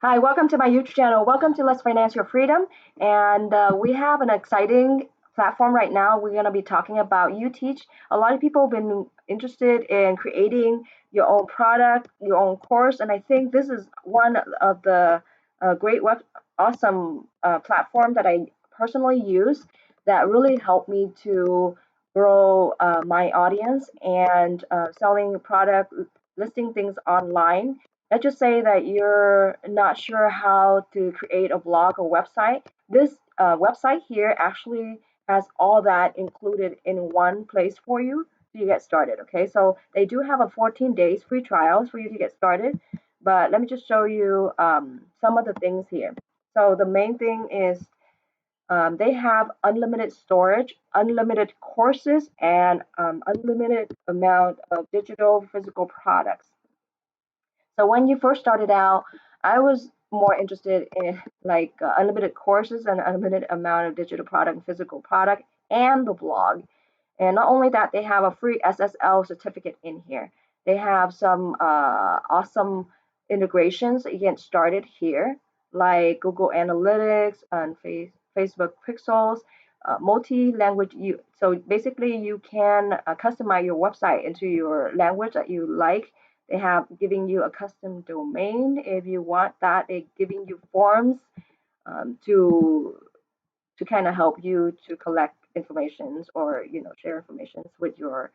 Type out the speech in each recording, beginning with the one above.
Hi, welcome to my YouTube channel. Welcome to Let's Finance Your Freedom. And we have an exciting platform right now. We're going to be talking about UTeach. A lot of people have been interested in creating your own product, your own course. And I think this is one of the great, awesome platform that I personally use that really helped me to grow my audience and selling product, listing things online. Let's just say that you're not sure how to create a blog or website. This website here actually has all that included in one place for you so you get started. Okay, so they do have a 14 days free trials for you to get started, but let me just show you some of the things here. So the main thing is they have unlimited storage, unlimited courses, and unlimited amount of digital physical products. So when you first started out, I was more interested in like unlimited courses and unlimited amount of digital product and physical product and the blog. And not only that, they have a free SSL certificate in here. They have some awesome integrations that you get started here, like Google Analytics and Facebook Pixels, multi-language. So basically, you can customize your website into your language that you like. They have giving you a custom domain if you want that. They're giving you forms to kind of help you to collect informations or share informations with your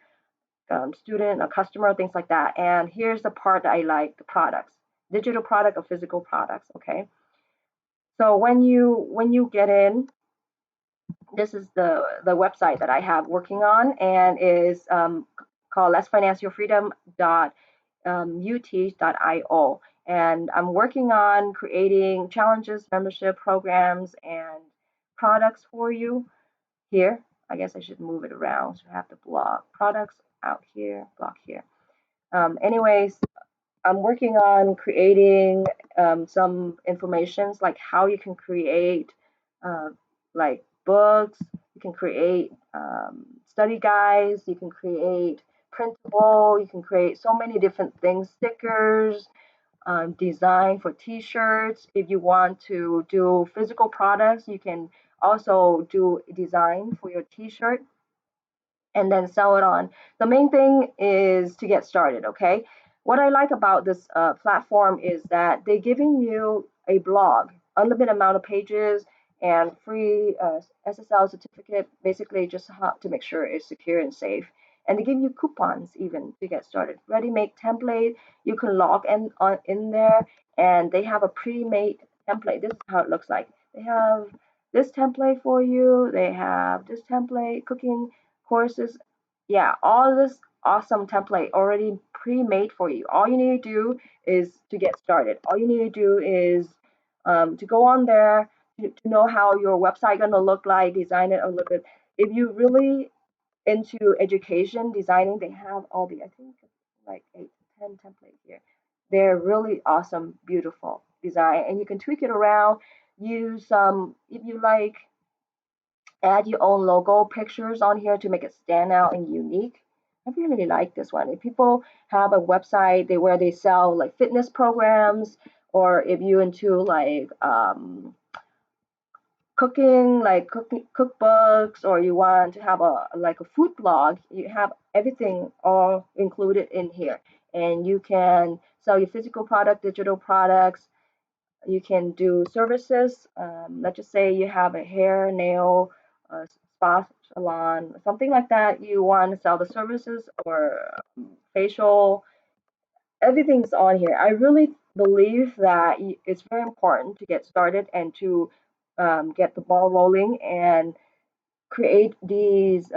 student or customer, things like that. And here's the part that I like: the products, digital product or physical products. Okay, so when you get in, this is the website that I have working on, and is called Let's Finance Your Freedom .ut.io. And I'm working on creating challenges, membership programs, and products for you here. I guess I should move it around. So I have the blog products out here, block here. Anyways, I'm working on creating some informations like how you can create uh, like books, you can create study guides, you can create printable, you can create so many different things, stickers, design for t-shirts. If you want to do physical products, you can also do design for your t-shirt and then sell it on. The main thing is to get started, okay? What I like about this platform is that they're giving you a blog, unlimited amount of pages, and free SSL certificate, basically just how to make sure it's secure and safe. And they give you coupons even to get started. Ready-made template, you can log in there, and they have a pre-made template. This is how it looks like. They have this template for you. They have this template, cooking courses. Yeah, all this awesome template already pre-made for you. All you need to do is to get started. All you need to do is to go on there to know how your website gonna look like, design it a little bit. If you really into education designing, they have all the, I think like 8 to 10 templates here. They're really awesome, beautiful design, and you can tweak it around. Use some if you like, add your own logo pictures on here to make it stand out and unique. I really like this one. If people have a website where they sell like fitness programs, or if you into like cooking, like cooking cookbooks, or you want to have a like a food blog, you have everything all included in here. And you can sell your physical product, digital products. You can do services. Let's just say you have a hair, nail, spa salon, something like that. You want to sell the services or facial. Everything's on here. I really believe that it's very important to get started and to get the ball rolling and create these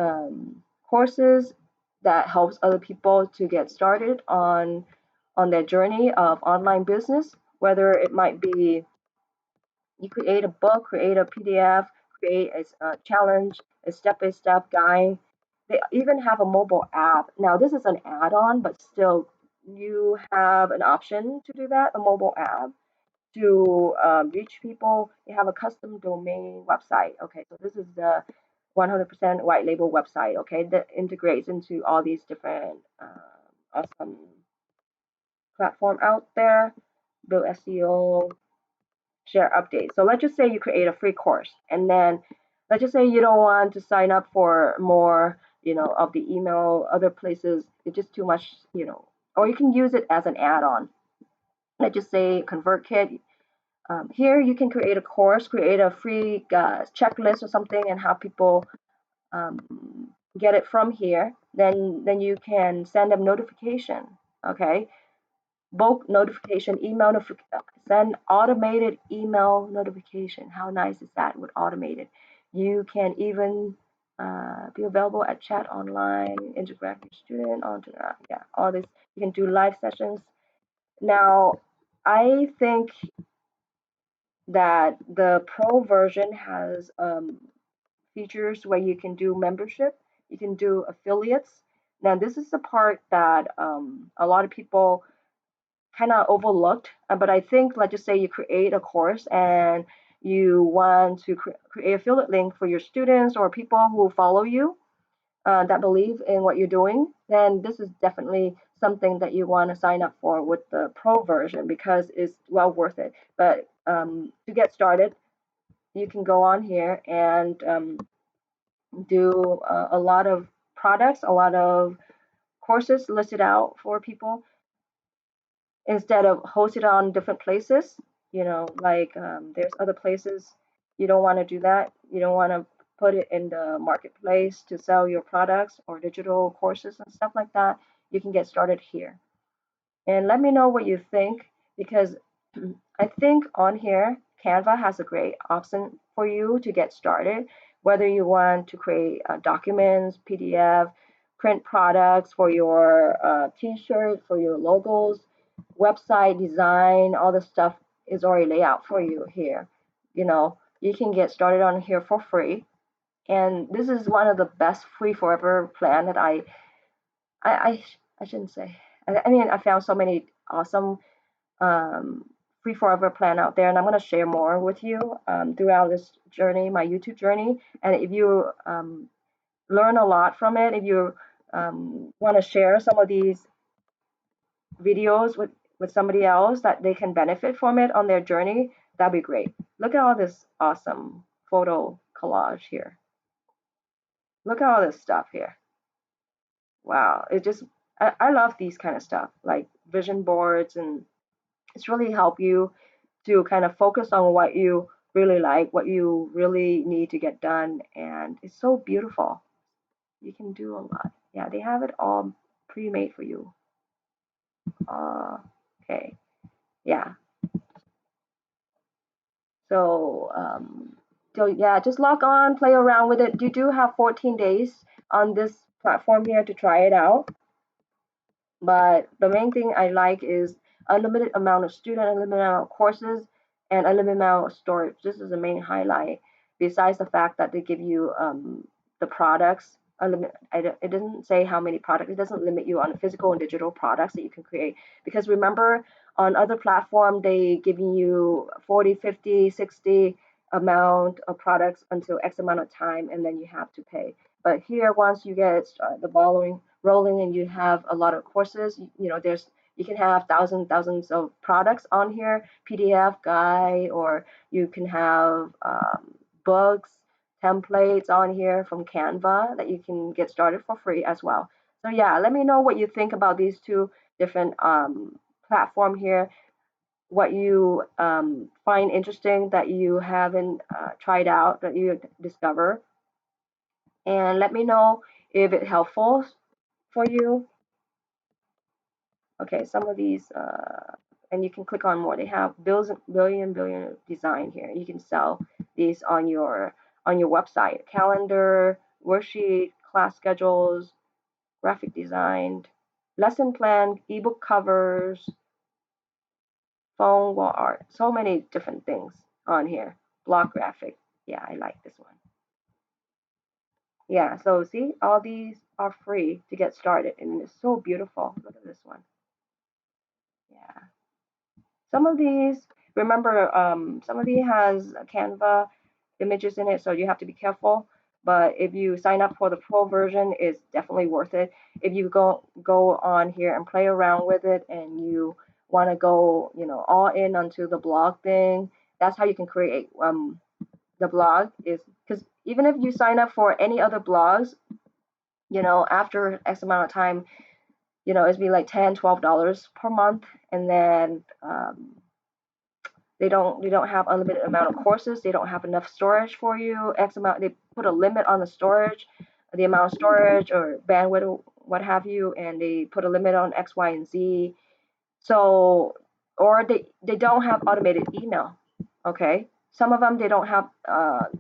courses that helps other people to get started on their journey of online business, whether it might be you create a book, create a PDF, create a challenge, a step-by-step guide. They even have a mobile app. Now, this is an add-on, but still, you have an option to do that, a mobile app to reach people. They have a custom domain website. Okay, so this is the 100% white label website. Okay, that integrates into all these different awesome platform out there. Build SEO. share updates. So let's just say you create a free course, and then let's just say you don't want to sign up for more, of the email, other places. It's just too much, or you can use it as an add-on. Let's just say ConvertKit. Here you can create a course, create a free checklist or something, and have people get it from here. Then you can send them notification. Okay, bulk notification, send automated email notification. How nice is that with automated? You can even be available at chat online, interact with your student on yeah, all this. You can do live sessions. Now, I think that the pro version has features where you can do membership, you can do affiliates. Now, this is the part that a lot of people kind of overlooked. But I think, let's just say you create a course and you want to create affiliate link for your students or people who follow you that believe in what you're doing, then this is definitely something that you want to sign up for with the pro version because it's well worth it. But to get started, you can go on here and do a lot of products, a lot of courses listed out for people instead of host it on different places. Like there's other places. You don't want to do that. You don't want to put it in the marketplace to sell your products or digital courses and stuff like that. You can get started here and let me know what you think because I think on here Canva has a great option for you to get started, whether you want to create documents, PDF, print products for your t-shirt, for your logos, website design, all the stuff is already laid out for you here. You can get started on here for free, and this is one of the best free forever plan that I, I shouldn't say. I mean, I found so many awesome um, free forever plan out there, and I'm going to share more with you throughout this journey, my YouTube journey. And if you learn a lot from it, if you want to share some of these videos with somebody else that they can benefit from it on their journey, that'd be great. Look at all this awesome photo collage here. Look at all this stuff here. Wow, I love these kind of stuff like vision boards, and it's really help you to kind of focus on what you really like, what you really need to get done, and it's so beautiful. You can do a lot. Yeah, they have it all pre-made for you. Okay, yeah. So, yeah, just log on, play around with it. You do have 14 days on this platform here to try it out. But the main thing I like is unlimited amount of student, unlimited amount of courses, and unlimited amount of storage. This is the main highlight. Besides the fact that they give you the products, it doesn't say how many products. It doesn't limit you on the physical and digital products that you can create. Because remember, on other platform, they giving you 40, 50, 60 amount of products until X amount of time, and then you have to pay. But here, once you get the ball rolling and you have a lot of courses, you can have thousands of products on here, PDF guide, or you can have books, templates on here from Canva that you can get started for free as well. So yeah, let me know what you think about these two different platform here, what you find interesting that you haven't tried out, that you discover, and let me know if it's helpful for you. Okay, some of these, and you can click on more. They have billion design here. You can sell these on your website. Calendar, worksheet, class schedules, graphic design, lesson plan, ebook covers, phone wall art. So many different things on here. Block graphic. Yeah, I like this one. Yeah, so see, all these are free to get started, and it's so beautiful. Look at this one. Yeah. Some of these, remember, some of these has Canva images in it, so you have to be careful. But if you sign up for the pro version, it's definitely worth it. If you go on here and play around with it, and you want to go, all in onto the blog thing, That's how you can create the blog, is because even if you sign up for any other blogs, after X amount of time, it'd be like $10, $12 per month, and then they don't have unlimited amount of courses. They don't have enough storage for you. X amount. They put a limit on the storage, the amount of storage or bandwidth or what have you, and they put a limit on X, Y, and Z. So, or they don't have automated email. Okay, some of them they don't have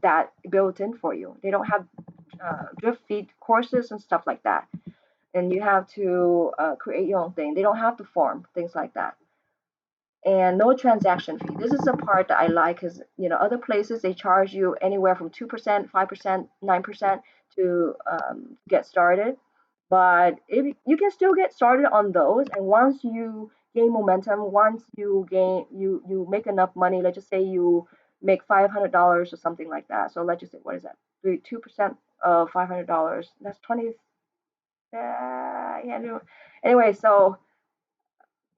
that built in for you. They don't have drip feed courses and stuff like that, and you have to create your own thing. They don't have the form, things like that, and no transaction fee. This is the part that I like, because other places they charge you anywhere from 2%, 5%, 9% to get started. But if you can still get started on those, and once you gain momentum, once you make enough money, let's just say you make $500 or something like that. So let's just say, what is that? 2% of $500. That's 20. Yeah. No. Anyway, so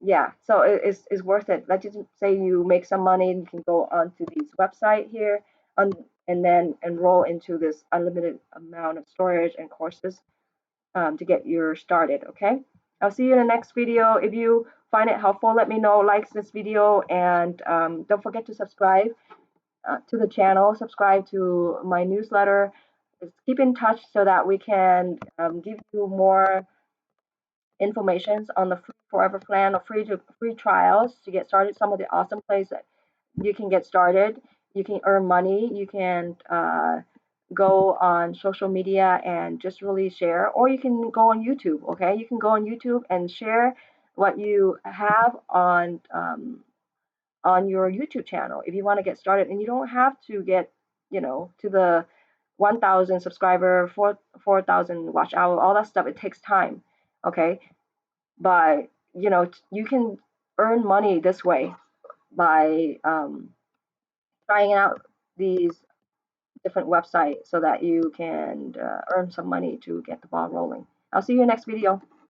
yeah, so it's worth it. Let's just say you make some money, and you can go onto this website here, on, and then enroll into this unlimited amount of storage and courses to get you started. Okay, I'll see you in the next video. If you find it helpful, let me know. Like this video, and don't forget to subscribe to the channel. Subscribe to my newsletter. Just keep in touch so that we can give you more informations on the free forever plan or free trials to get started. Some of the awesome places that you can get started. You can earn money. You can go on social media and just really share, or you can go on YouTube. Okay, you can go on YouTube and share what you have on your YouTube channel if you want to get started, and you don't have to get to the 1,000 subscriber, 4,000 watch hour, all that stuff. It takes time. Okay, but you can earn money this way by trying out these different websites so that you can earn some money to get the ball rolling. I'll see you in the next video.